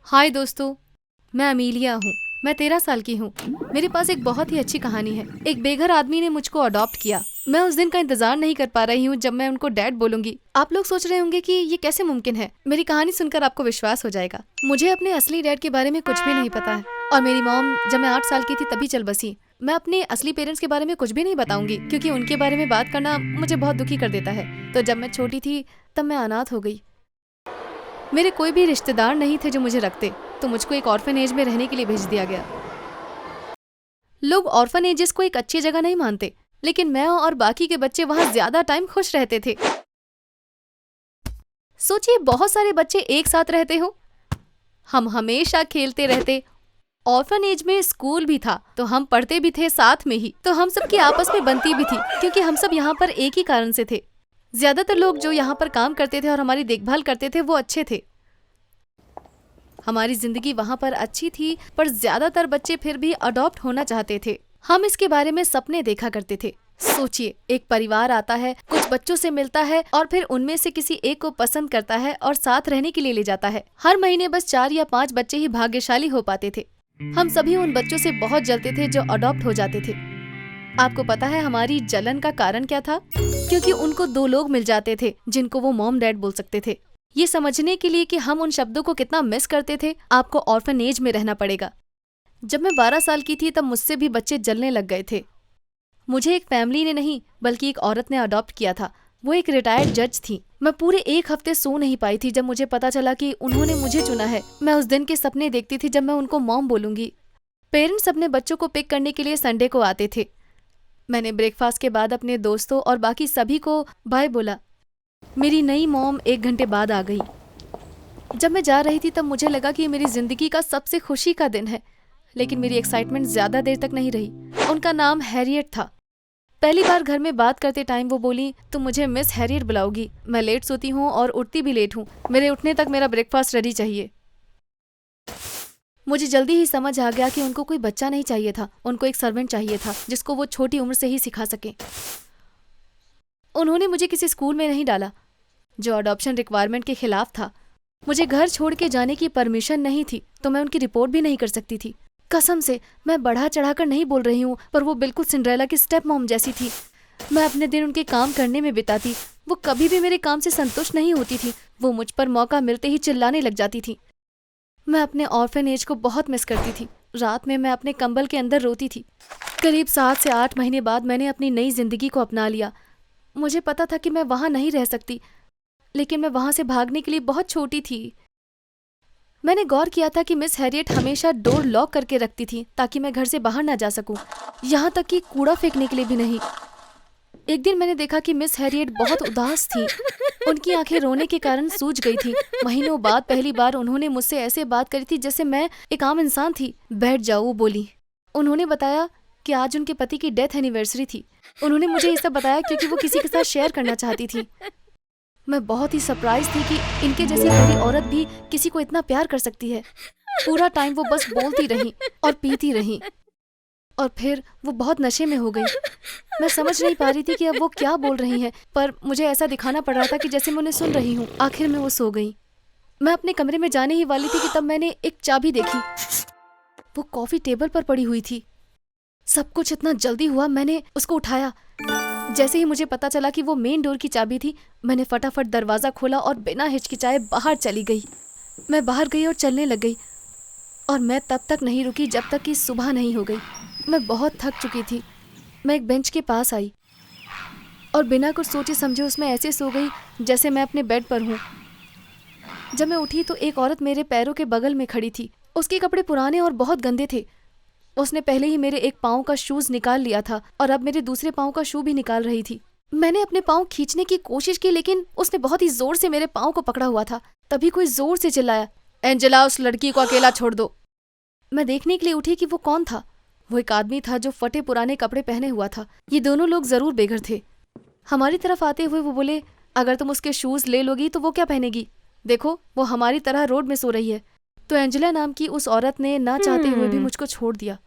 हाय दोस्तों, मैं अमीलिया हूँ। मैं 13 साल की हूँ। मेरे पास एक बहुत ही अच्छी कहानी है। एक बेघर आदमी ने मुझको अडॉप्ट किया। मैं उस दिन का इंतजार नहीं कर पा रही हूँ जब मैं उनको डैड बोलूंगी। आप लोग सोच रहे होंगे कि ये कैसे मुमकिन है। मेरी कहानी सुनकर आपको विश्वास हो जाएगा। मुझे अपने असली डैड के बारे में कुछ भी नहीं पता है और मेरी मॉम जब मैं 8 साल की थी तभी चल बसी। मैं अपने असली पेरेंट्स के बारे में कुछ भी नहीं बताऊंगी क्योंकि उनके बारे में बात करना मुझे बहुत दुखी कर देता है। तो जब मैं छोटी थी तब मैं अनाथ हो गई। मेरे कोई भी रिश्तेदार नहीं थे जो मुझे रखते, तो मुझको एक ऑर्फनेज में रहने के लिए भेज दिया गया। लोग ऑर्फनेजेस को एक अच्छी जगह नहीं मानते, लेकिन मैं और बाकी के बच्चे वहां ज्यादा टाइम खुश रहते थे। सोचिए, बहुत सारे बच्चे एक साथ रहते हो। हम हमेशा खेलते रहते। ऑर्फनेज में स्कूल भी था, तो हम पढ़ते भी थे साथ में ही। तो हम सब की आपस में बनती भी थी क्योंकि हम सब यहाँ पर एक ही कारण से थे। ज्यादातर लोग जो यहाँ पर काम करते थे और हमारी देखभाल करते थे वो अच्छे थे। हमारी जिंदगी वहाँ पर अच्छी थी, पर ज्यादातर बच्चे फिर भी अडॉप्ट होना चाहते थे। हम इसके बारे में सपने देखा करते थे। सोचिए, एक परिवार आता है, कुछ बच्चों से मिलता है और फिर उनमें से किसी एक को पसंद करता है और साथ रहने के लिए ले जाता है। हर महीने बस 4 या 5 बच्चे ही भाग्यशाली हो पाते थे। हम सभी उन बच्चों से बहुत जलते थे जो अडॉप्ट हो जाते थे। आपको पता है हमारी जलन का कारण क्या था? क्योंकि उनको 2 लोग मिल जाते थे जिनको वो मॉम डैड बोल सकते थे। ये समझने के लिए कि हम उन शब्दों को कितना मिस करते थे, आपको ऑर्फनेज में रहना पड़ेगा। जब मैं 12 साल की थी तब मुझसे भी बच्चे जलने लग गए थे। मुझे एक फैमिली ने नहीं बल्कि एक औरत ने अडॉप्ट किया था। वो एक रिटायर्ड जज थी। मैं पूरे 1 हफ्ते सो नहीं पाई थी जब मुझे पता चला कि उन्होंने मुझे चुना है। मैं उस दिन के सपने देखती थी जब मैं उनको मॉम बोलूंगी। पेरेंट्स अपने बच्चों को पिक करने के लिए संडे को आते थे। मैंने ब्रेकफास्ट के बाद अपने दोस्तों और बाकी सभी को बाय बोला। मेरी नई मॉम 1 घंटे बाद आ गई। जब मैं जा रही थी तब मुझे लगा कि ये मेरी जिंदगी का सबसे खुशी का दिन है, लेकिन मेरी एक्साइटमेंट ज्यादा देर तक नहीं रही। उनका नाम हैरियट था। पहली बार घर में बात करते टाइम वो बोली, तुम मुझे मिस हैरियट बुलाओगी। मैं लेट सोती हूँ और उठती भी लेट हूँ। मेरे उठने तक मेरा ब्रेकफास्ट रेडी चाहिए। मुझे जल्दी ही समझ आ गया कि उनको कोई बच्चा नहीं चाहिए था, उनको एक सर्वेंट चाहिए था जिसको वो छोटी उम्र से ही सिखा सके। उन्होंने मुझे किसी स्कूल में नहीं डाला जो अडॉप्शन रिक्वायरमेंट के खिलाफ था। मुझे घर छोड़ के जाने की परमिशन नहीं थी, तो मैं उनकी रिपोर्ट भी नहीं कर सकती थी। कसम से मैं बढ़ा चढ़ाकर नहीं बोल रही हूँ, पर वो बिल्कुल सिंड्रेला की स्टेप मॉम जैसी थी। मैं अपने दिन उनके काम करने में बिताती। वो कभी भी मेरे काम से संतुष्ट नहीं होती थी। वो मुझ पर मौका मिलते ही चिल्लाने लग जाती थी। मैं अपने ऑर्फनेज को बहुत मिस करती थी। रात में मैं अपने कंबल के अंदर रोती थी। करीब 7 से 8 महीने बाद मैंने अपनी नई जिंदगी को अपना लिया। मुझे पता था कि मैं वहां नहीं रह सकती, लेकिन मैं वहां से भागने के लिए बहुत छोटी थी। मैंने गौर किया था कि मिस हैरियट हमेशा डोर लॉक करके रखती थी ताकि मैं घर से बाहर ना जा सकूं, यहाँ तक कि कूड़ा फेंकने के लिए भी नहीं। एक दिन मैंने देखा कि मिस हैरियट बहुत उदास थी। उनकी आंखें रोने के कारण सूज गई थी। महीनों बाद पहली बार उन्होंने मुझसे ऐसे बात करी थी जैसे मैं एक आम इंसान थी। बैठ जाओ, वो बोली। उन्होंने बताया कि आज उनके पति की डेथ एनिवर्सरी थी। उन्होंने मुझे ये सब बताया क्योंकि वो किसी के साथ शेयर करना चाहती थी। मैं बहुत ही सरप्राइज थी कि इनके जैसी बड़ी औरत भी किसी को इतना प्यार कर सकती है। पूरा टाइम वो बस बोलती रही और पीती रही, और फिर वो बहुत नशे में हो गई। मैं समझ नहीं पा रही थी कि अब वो क्या बोल रही हैं, पर मुझे ऐसा दिखाना पड़ रहा था कि जैसे मैं उन्हें सुन रही हूँ। आखिर में वो सो गई। मैं अपने कमरे में जाने ही वाली थी कि तब मैंने एक चाबी देखी। वो कॉफी टेबल पर पड़ी हुई थी। सब कुछ इतना जल्दी हुआ, मैंने उसको उठाया। जैसे ही मुझे पता चला कि वो मेन डोर की चाबी थी, मैंने फटाफट दरवाजा खोला और बिना हिचकिचाए बाहर चली गई। मैं बाहर गई और चलने लग गई, और मैं तब तक नहीं रुकी जब तक कि सुबह नहीं हो गई। मैं बहुत थक चुकी थी। मैं एक बेंच के पास आई और बिना कुछ सोचे समझे उसमें ऐसे सो गई जैसे मैं अपने बेड पर हूँ। जब मैं उठी तो एक औरत मेरे पैरों के बगल में खड़ी थी। उसके कपड़े पुराने और बहुत गंदे थे। उसने पहले ही मेरे एक पाँव का शूज निकाल लिया था और अब मेरे दूसरे पाँव का शू भी निकाल रही थी। मैंने अपने पाँव खींचने की कोशिश की, लेकिन उसने बहुत ही जोर से मेरे पाँव को पकड़ा हुआ था। तभी कोई जोर से चिल्लाया, एंजेला, उस लड़की को अकेला छोड़ दो। मैं देखने के लिए उठी कि वो कौन था। वो एक आदमी था जो फटे पुराने कपड़े पहने हुआ था। ये दोनों लोग जरूर बेघर थे। हमारी तरफ आते हुए वो बोले, अगर तुम उसके शूज ले लोगी तो वो क्या पहनेगी? देखो, वो हमारी तरह रोड में सो रही है। तो एंजेला नाम की उस औरत ने ना चाहते हुए भी मुझको छोड़ दिया,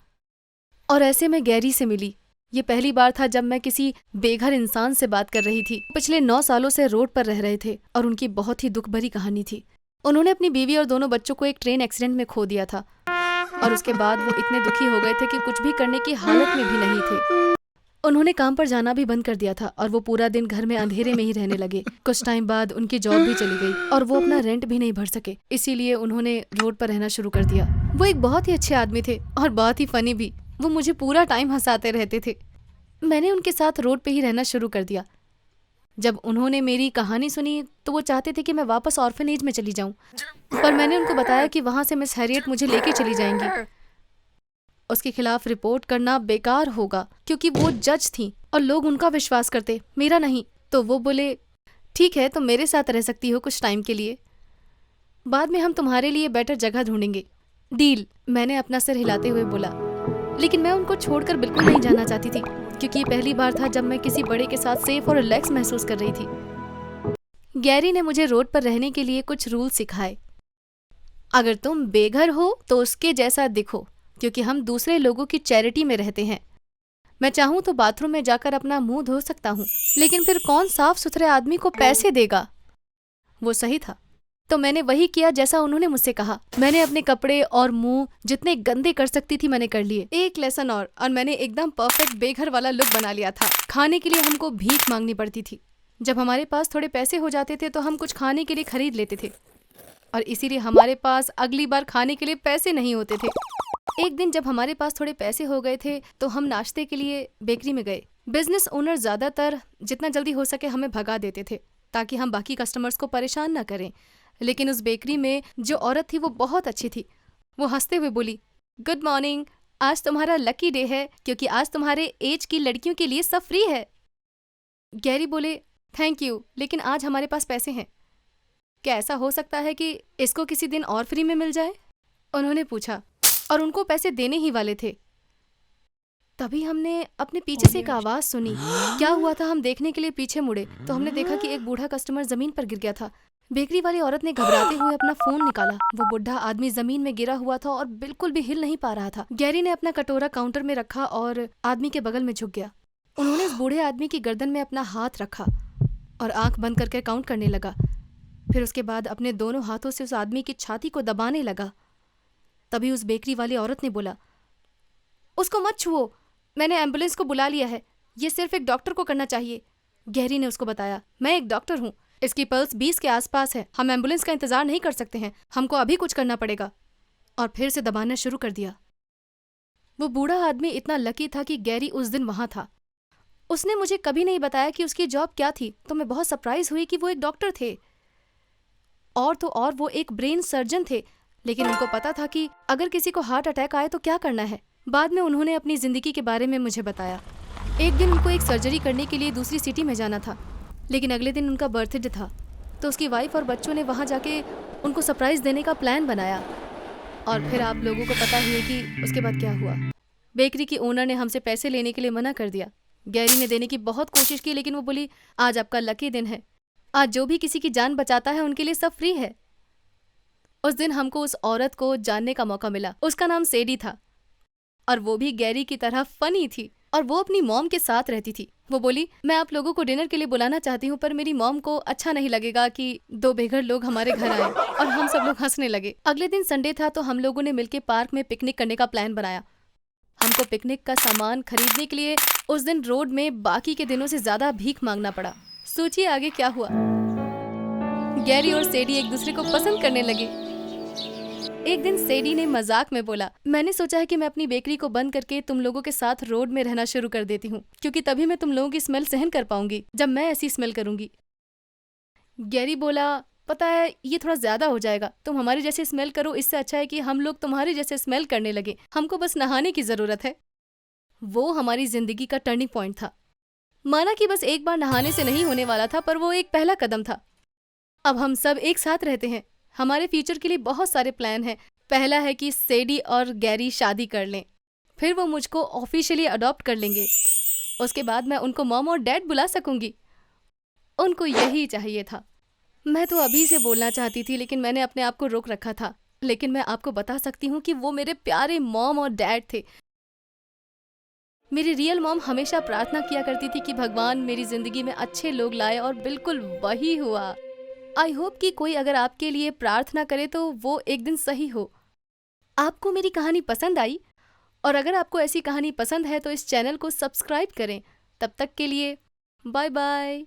और ऐसे मैं गैरी से मिली। ये पहली बार था जब मैं किसी बेघर इंसान से बात कर रही थी। पिछले 9 सालों से रोड पर रह रहे थे और उनकी बहुत ही दुख भरी कहानी थी। उन्होंने अपनी बीवी और दोनों बच्चों को एक ट्रेन एक्सीडेंट में खो दिया था और उसके बाद वो इतने दुखी हो गए थे कि कुछ भी करने की हालत में भी नहीं थे। उन्होंने काम पर जाना भी बंद कर दिया था और वो पूरा दिन घर में अंधेरे में ही रहने लगे। कुछ टाइम बाद उनकी जॉब भी चली गई और वो अपना रेंट भी नहीं भर सके, इसीलिए उन्होंने रोड पर रहना शुरू कर दिया। वो एक बहुत ही अच्छे आदमी थे और बहुत ही फनी भी। वो मुझे पूरा टाइम हंसाते रहते थे। मैंने उनके साथ रोड पे ही रहना शुरू कर दिया। जब उन्होंने मेरी कहानी सुनी तो वो चाहते थे कि मैं वापस ऑर्फनेज में चली जाऊं, पर मैंने उनको बताया कि वहां से मिस हैरियट मुझे लेके चली जाएंगी। उसके खिलाफ रिपोर्ट करना बेकार होगा क्योंकि वो जज थी और लोग उनका विश्वास करते, मेरा नहीं। तो वो बोले, ठीक है, तुम मेरे साथ रह सकती हो कुछ टाइम के लिए, बाद में हम तुम्हारे लिए बेटर जगह ढूंढेंगे। डील, मैंने अपना सिर हिलाते हुए बोला। लेकिन मैं उनको छोड़कर बिल्कुल नहीं जाना चाहती थी क्योंकि ये पहली बार था जब मैं किसी बड़े के साथ सेफ और रिलैक्स महसूस कर रही थी। गैरी ने मुझे रोड पर रहने के लिए कुछ रूल सिखाए। अगर तुम बेघर हो तो उसके जैसा दिखो, क्योंकि हम दूसरे लोगों की चैरिटी में रहते हैं। मैं चाहूं तो बाथरूम में जाकर अपना मुंह धो सकता हूं, लेकिन फिर कौन साफ सुथरे आदमी को पैसे देगा? वो सही था, तो मैंने वही किया जैसा उन्होंने मुझसे कहा। मैंने अपने कपड़े और मुंह जितने गंदे कर सकती थी मैंने कर लिए। एक लेसन और मैंने एकदम परफेक्ट बेघर वाला लुक बना लिया था। खाने के लिए हमको भीख मांगनी पड़ती थी। जब हमारे पास थोड़े पैसे हो जाते थे तो हम कुछ खाने के लिए खरीद लेते थे और इसीलिए हमारे पास अगली बार खाने के लिए पैसे नहीं होते थे। एक दिन जब हमारे पास थोड़े पैसे हो गए थे तो हम नाश्ते के लिए बेकरी में गए। बिजनेस ओनर ज्यादातर जितना जल्दी हो सके हमें भगा देते थे ताकि हम बाकी कस्टमर्स को परेशान ना करें, लेकिन उस बेकरी में जो औरत थी वो बहुत अच्छी थी। वो हंसते हुए बोली, गुड मॉर्निंग, आज तुम्हारा लकी डे है क्योंकि आज तुम्हारे एज की लड़कियों के लिए सब फ्री है। गैरी बोले, थैंक यू, लेकिन आज हमारे पास पैसे हैं। क्या ऐसा हो सकता है कि इसको किसी दिन और फ्री में मिल जाए? उन्होंने पूछा और उनको पैसे देने ही वाले थे। तभी हमने अपने पीछे से एक आवाज सुनी। क्या हुआ था, हम देखने के लिए पीछे मुड़े तो हमने देखा कि एक बूढ़ा कस्टमर जमीन पर गिर गया था। बेकरी वाली औरत ने घबराते हुए अपना फोन निकाला। वो बुढ़ा आदमी जमीन में गिरा हुआ था और बिल्कुल भी हिल नहीं पा रहा था। गैरी ने अपना कटोरा काउंटर में रखा और आदमी के बगल में झुक गया। उन्होंने इस बूढ़े आदमी की गर्दन में अपना हाथ रखा और आंख बंद करके काउंट करने लगा। फिर उसके बाद अपने दोनों हाथों से उस आदमी की छाती को दबाने लगा। तभी उस बेकरी वाली औरत ने बोला, उसको मत छुओ, मैंने एम्बुलेंस को बुला लिया है, ये सिर्फ एक डॉक्टर को करना चाहिए। गैरी ने उसको बताया, मैं एक डॉक्टर हूँ, इसकी पल्स 20 के आसपास है, हम एम्बुलेंस का इंतजार नहीं कर सकते हैं, हमको अभी कुछ करना पड़ेगा। और फिर से दबाना शुरू कर दिया। वो बूढ़ा आदमी इतना लकी था कि गैरी उस दिन वहां था। उसने मुझे कभी नहीं बताया कि उसकी जॉब क्या थी, तो मैं बहुत सरप्राइज हुई कि वो एक डॉक्टर थे। और तो और वो एक ब्रेन सर्जन थे, लेकिन उनको पता था कि अगर किसी को हार्ट अटैक आए तो क्या करना है। बाद में उन्होंने अपनी जिंदगी के बारे में मुझे बताया। एक दिन उनको एक सर्जरी करने के लिए दूसरी सिटी में जाना था, लेकिन अगले दिन उनका बर्थडे था, तो उसकी वाइफ और बच्चों ने वहाँ जाके उनको सरप्राइज देने का प्लान बनाया। और फिर आप लोगों को पता ही है कि उसके बाद क्या हुआ। बेकरी की ओनर ने हमसे पैसे लेने के लिए मना कर दिया। गैरी ने देने की बहुत कोशिश की, लेकिन वो बोली, आज आपका लकी दिन है, आज जो भी किसी की जान बचाता है उनके लिए सब फ्री है। उस दिन हमको उस औरत को जानने का मौका मिला। उसका नाम सेडी था और वो भी गैरी की तरह फनी थी और वो अपनी मॉम के साथ रहती थी। वो बोली, मैं आप लोगों को डिनर के लिए बुलाना चाहती हूँ, पर मेरी मॉम को अच्छा नहीं लगेगा कि दो बेघर लोग हमारे घर आए। और हम सब लोग हंसने लगे। अगले दिन संडे था तो हम लोगों ने मिलकर पार्क में पिकनिक करने का प्लान बनाया। हमको पिकनिक का सामान खरीदने के लिए उस दिन रोड में बाकी के दिनों से ज्यादा भीख मांगना पड़ा। सोचिए आगे क्या हुआ। गैरी और सेडी एक दूसरे को पसंद करने लगे। एक दिन सेडी ने मजाक में बोला, मैंने सोचा है कि मैं अपनी बेकरी को बंद करके तुम लोगों के साथ रोड में रहना शुरू कर देती हूँ, क्योंकि तभी मैं तुम लोगों की स्मेल सहन कर पाऊंगी जब मैं ऐसी स्मेल करूंगी। गैरी बोला, पता है ये थोड़ा ज्यादा हो जाएगा, तुम हमारे जैसे स्मेल करो, इससे अच्छा है कि हम लोग तुम्हारे जैसे स्मेल करने लगे, हमको बस नहाने की जरूरत है। वो हमारी जिंदगी का टर्निंग पॉइंट था। माना कि बस एक बार नहाने से नहीं होने वाला था, पर वो एक पहला कदम था। अब हम सब एक साथ रहते हैं। हमारे फ्यूचर के लिए बहुत सारे प्लान हैं। पहला है कि सेडी और गैरी शादी कर लें, फिर वो मुझको ऑफिशियली अडॉप्ट कर लेंगे। उसके बाद मैं उनको मॉम और डैड बुला सकूंगी। उनको यही चाहिए था। मैं तो अभी से बोलना चाहती थी, लेकिन मैंने अपने आप को रोक रखा था। लेकिन मैं आपको बता सकती हूँ कि वो मेरे प्यारे मॉम और डैड थे। मेरी रियल मॉम हमेशा प्रार्थना किया करती थी कि भगवान मेरी जिंदगी में अच्छे लोग लाए, और बिल्कुल वही हुआ। आई होप कि कोई अगर आपके लिए प्रार्थना करे तो वो एक दिन सही हो। आपको मेरी कहानी पसंद आई, और अगर आपको ऐसी कहानी पसंद है तो इस चैनल को सब्सक्राइब करें। तब तक के लिए बाय बाय।